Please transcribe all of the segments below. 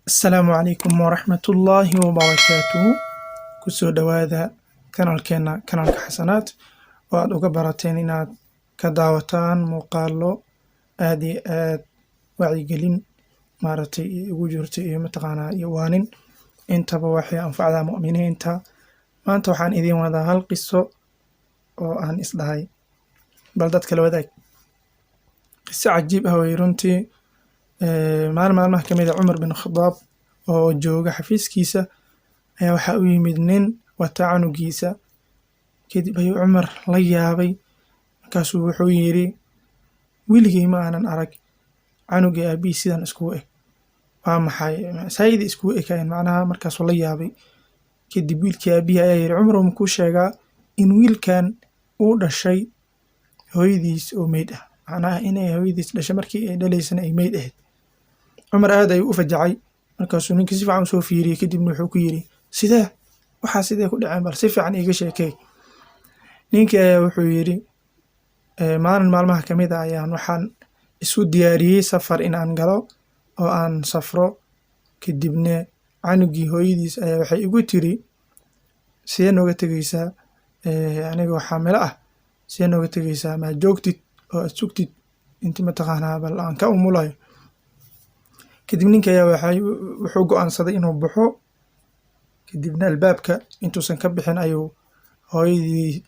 Asalaamu calaykum waraxmatullaahi wabarakaatuhu. Kusoo dhawaada kanaalka xasanaad oo aad uga barateen inaad ka daawataan muuqaalo aad iyo aad wacyigelin ugu jirto iyo mataqaanaa iyo waanin intaba waxay anfacdaa mu'miniinta. Maanta waxaan idiin wadaa hal qiso oo aan isdhahay bal dadka la wadaag. Qiso cajiib ah way runtii. Maalin maalmaha ka mid ah Cumar bin Khadaab oo jooga xafiiskiisa ayaa waxaa u yimid nin wata canugiisa. Kadib ayuu Cumar la yaabay, markaasuu wuxuu yidhi weligay ma aanan arag canugii aabihiis sidan iskugu eg. Waa maxay sayid iskugu ekaayeen macnaha? Markaasuu la yaabay. Kadib wiilkii aabihi ayaa yidhi Cumar ma kuu sheegaa in wiilkan uu dhashay hooyadiis oo meyd ah, macnaha inay hooyadiis dhashay markii ay dhalaysana ay meyd ahayd. Cumar aad ayuu u fajacay, markaasuu ninkii si fiican u soo fiiriyey. Kadibna wuxuu ku yidhi sidee sidee ku dhaceen, bal si fiican iiga sheekay. Ninkii ayaa wuxuu yidhi maalin maalmaha ka mid ah ayaan waxaan isu diyaariyey safar in aan galo oo aan safro. Kadibna canugii hooyadiis ayaa waxay igu tiri sidee nooga tegaysaa, anigoo xaamilo ah, sidee nooga tegaysaa, ma joogtid oo aad sugtid inti mataqaanaa bal aan ka umulayo. Kadib ninka ayaa wuxuu go'aansaday inuu baxo. Kadibna albaabka intuusan ka bixin ayuu hooyadii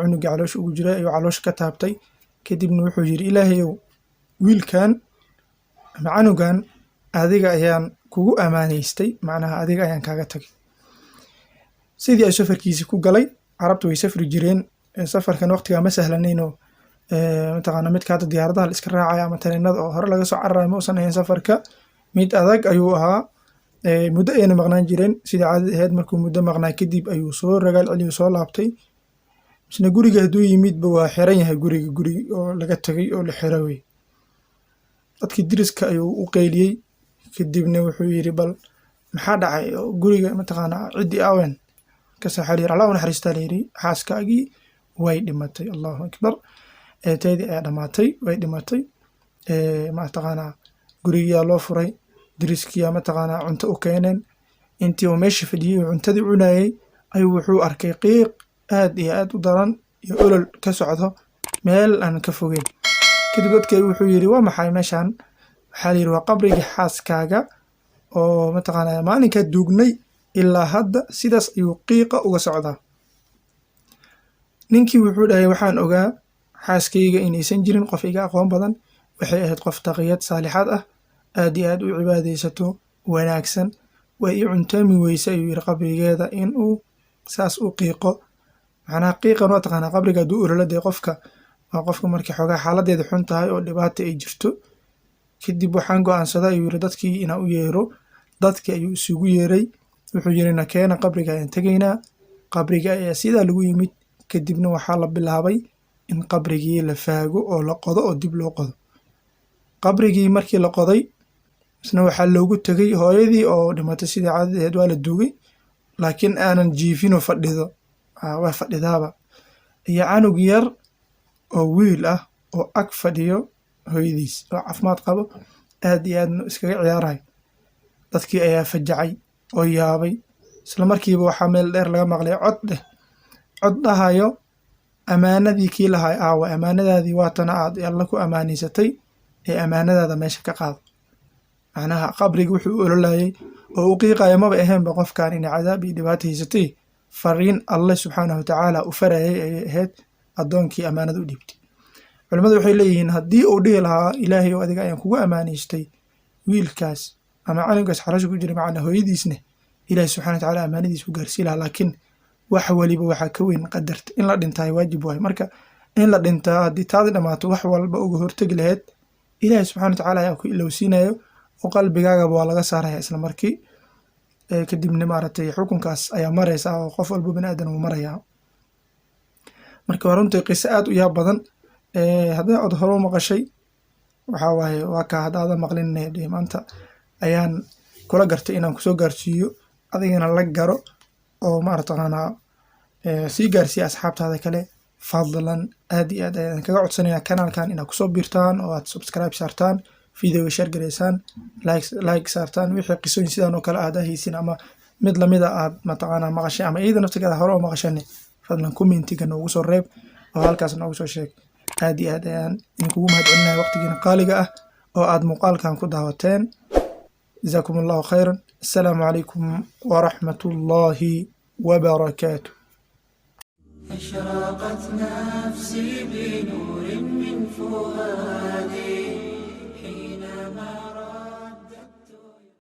cunugii caloosha ugu jiray ayuu caloosha ka taabtay. Kadibna wuxuu yidhi ilaahayow, wiilkan ama canugan adiga ayaan kugu amaanaystay, macnaha adiga ayaan kaaga tagay. Sidii ay safarkiisii ku galay. Carabtu way safri jireen, safarkan waqtigaa ma sahlanaynoo mataqaanaa midka hadda diyaaradaha la iska raacaya ama tareenada oo hore laga soo cararayo ma uusan ahayn. Safarka mid adag ayuu ahaa. Muddo ayayna maqnaan jireen sidii caadada ahayd. Markuu muddo maqnaa kadib ayuu soo ragaal celiyo soo laabtay. Isna guriga hadduu yimidba waa xiran yahay, guri oo laga tagay oo la xira wey. Dadkii deriska ayuu u qayliyey. Kadibna wuxuu yidhi bal maxaa dhacay oo guriga mataqaanaa ciddii aawen markaas waxaa la yidhi Allah u naxariistaa la yidhi xaaskaagii way dhimatay. Allahu akbar. Taydii ayaa dhamaatay, way dhimatay. Mataqaanaa gurigiyaa loo furay, deriskiyaa mataqaanaa cunto u keeneen. Intii uu meesha fadhiyey oo cuntadii cunayay ayuu wuxuu arkay qiiq aad iyo aad u daran iyo olol ka socdo meel aan ka fogeyn. Kadib dadkii wuxuu yidhi waa maxay meeshan? Waxaa la yidhi waa qabrigii xaaskaaga oo mataqaanaa maalinkaa duugnay ilaa hadda sidaas ayuu qiiqa uga socdaa. Ninkii wuxuu dhahay waxaan ogaa xaaskayga inaysan jirin qof iga aqoon badan. Waxay ahayd qof taqiyad saalixad ah, aad iyo aad u cibaadaysato, wanaagsan. Way i cuntaami weyse ayuu yidhi qabrigeeda in uu saas u qiiqo. Macnaha qiiqan waa taqaanaa qabriga hadduu ololo dee qofka waa qofka markii xoogaa xaaladeeda xun tahay oo dhibaata ay jirto. Kadib waxaan go'aansaday ayuu yidhi dadkii inaan u yeero. Dadkii ayuu isugu yeeray. Wuxuu yidhi na keena qabriga ayaan tegaynaa. Qabriga ayaa sidaa lagu yimid. Kadibna waxaa la bilaabay in qabrigii la faago oo la qodo oo dib loo qodo. Qabrigii markii la qoday isna waxaa loogu tegay hooyadii oo dhimatay sidii caadada ahayd. Waa la duugay laakiin aanan jiifinoo fadhido, waa fadhidaaba, iyo canug yar oo wiil ah oo ag fadhiyo hooyadiis oo caafimaad qabo, aad iyo aadna iskaga ciyaarayo. Dadkii ayaa fajacay oo yaabay. Isla markiiba waxaa meel dheer laga maqlay cod dhahayo amaanadii kii lahay aawa, amaanadaadii waatana aad alla ku amaanaysatay ee amaanadaada meesha ka qaado. Macnaha qabriga wuxuu u ololayay oo u qiiqaya maba ahaynba qofkan inay cadaab iyo dhibaato haysatay. Fariin Allah subxaanahu watacaala u farayay ayay ahayd addoonkii amaanada u dhiibtay. Culimmadu waxay leeyihiin haddii uu dhihi lahaa ilaahay oo adiga ayaan kugu amaanaystay wiilkaas ama canugaas xaloosha ku jira macna hooyadiisna, ilaahay subxaanahu watacaala amaanadiis u gaarsii lahaa. Laakiin wax waliba waxaa ka weyn qadarta. In la dhintaay waajib waayo. Marka in la dhintaa haddii taadi dhamaato wax walba uga hortegi lahayd, ilaahay subxaanahu watacaala ayaa ku ilowsiinayo oo qalbigaagaba waa laga saaraya isla markii. Kadibna maaragtay xukunkaas ayaa maraysa oo qof walba bani aadan uu marayaa. Marka waa runtii qiso aad u yaab badan. Haddii aad hore u maqashay waxaa waaye waa kaa haddaadan maqlin maanta ayaan kula gartay inaan kusoo gaarsiiyo adigana la garo oo mataqaanaa sii gaarsiiya asxaabtaada kale. Fadlan aad iyo aad ayaan kaga codsanayaa kanaalkan inaad kusoo biirtaan oo aad subscribe saartaan. videoga share gareysaan, like saartaan. wixii qisooyin sidaan oo kale aad haysiin ama mid lamida aad mataqaanaa maqashay ama iyada naftigeeda hore oo maqashane, fadlan commentiga noogu soo reeb oo halkaas noogu soo sheeg. aad iyo aad ayaan idinkugu mahadcelinayaa waqtigiina qaaliga ah oo aad muuqaalkan ku daawateen. جزاكم الله خيرا. السلام عليكم ورحمة الله وبركاته. أشرقت نفسي بنور من فؤادي حينما